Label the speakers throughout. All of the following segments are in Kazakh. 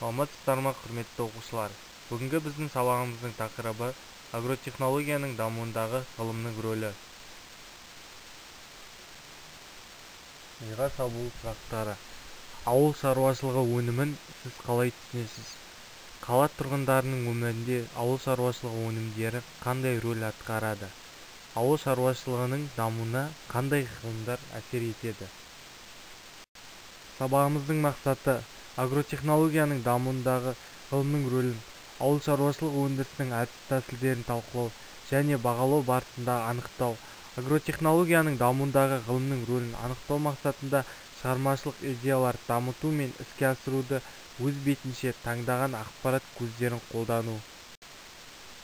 Speaker 1: Саламатсыздар ма, құрметті оқушылар? Бүгінгі біздің сабағымыздың тақырыбы агротехнологияның дамуындағы ғылымның рөлі. Миға шабуыл сұрақтары. Ауыл шаруашылығы өнімін сіз қалай түсінесіз? Қала тұрғындарының өмірінде ауыл шаруашылығы өнімдері қандай рөл атқарады? Ауыл шаруашылығының дамуына қандай ғылымдар әсер етеді? Сабағымыздың мақсаты агротехнологияның дамуындағы ғылымның рөлін, ауыл шаруашылығы өндірісінің әдіс-тәсілдерін талқылау және бағалау барысында анықтау. Агротехнологияның дамуындағы ғылымның рөлін анықтау мақсатында шығармашылық идеяларды дамыту мен іске асыруды өз бетінше таңдаған ақпарат көздерін қолдану.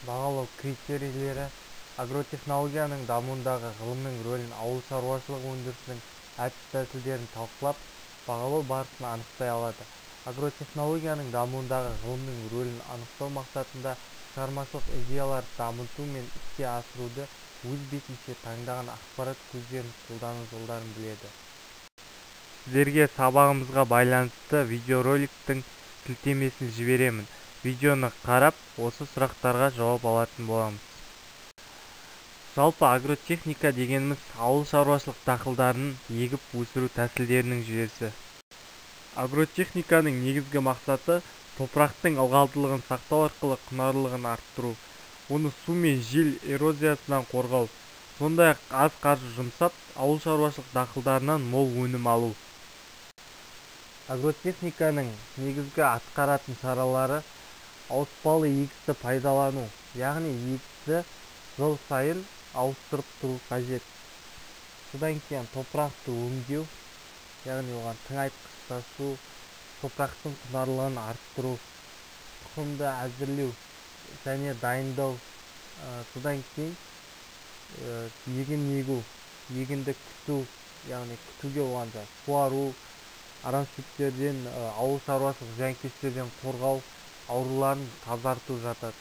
Speaker 1: Бағалау критерийлері агротехнологияның дамуындағы ғылымның рөлін, ауыл шаруашылығы өндірісінің әдіс-тәсілдерін талқылап, бағалау барысын анықтай алады. Агротехнологияның дамуындағы ғылымның рөлін анықтау мақсатында шығармашылық идеяларды дамыту мен іске асыруды өз бетінше таңдаған ақпарат көздерін қолдану жолдарын біледі. Сіздерге сабағымызға байланысты видеороликтің сілтемесін жіберемін. Видеоны қарап, осы сұрақтарға жауап алатын боламыз. Жалпы агротехника дегеніміз ауыл шаруашылық дақылдарын егіп өсіру тәсілдерінің жүйесі. Агротехниканың негізгі мақсаты топырақтың ылғалдылығын сақтау арқылы құнарлылығын арттыру, оны су мен жел эрозиясынан қорғау, сондай-ақ аз қаржы жұмсап, ауыл шаруашылық дақылдарынан мол өнім алу. Агротехниканың негізгі атқаратын шаралары ауыспалы егісті пайдалану, яғни егісті жыл сайын ауыстырып тұру қажет. Содан кейін топырақты өңдеу, яғни оған тыңайтқыш қосу, топырақтың құнарлылығын арттыру, тұқымды әзірлеу және дайындау. Содан кейін егін егу, егінді күту, яғни күтуге оғанда суару, арамшөптерден, ауыл шаруашылық зиянкестерден қорғау, ауруларын тазарту жатады.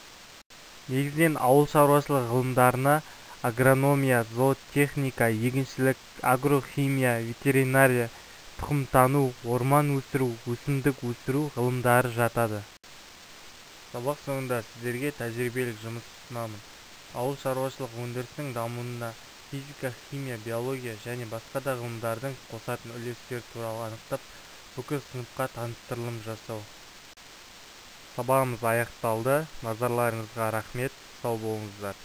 Speaker 1: Негізінен ауыл шаруашылығы ғылымдарына агрономия, зоотехника, егіншілік, агрохимия, ветеринария, тұқымтану, орман өсіру, өсімдік өсіру ғылымдары жатады. Сабақ соңында сіздерге тәжірибелік жұмыс ұсынамын. Ауыл шаруашылық өндірісінің дамуына физика, химия, биология және басқа да ғылымдардың қосатын үлестері туралы анықтап, бүкіл сыныпқа таныстырылым жасау. Сабағымыз аяқталды. Назарларыңызға рахмет. Сау болыңыздар.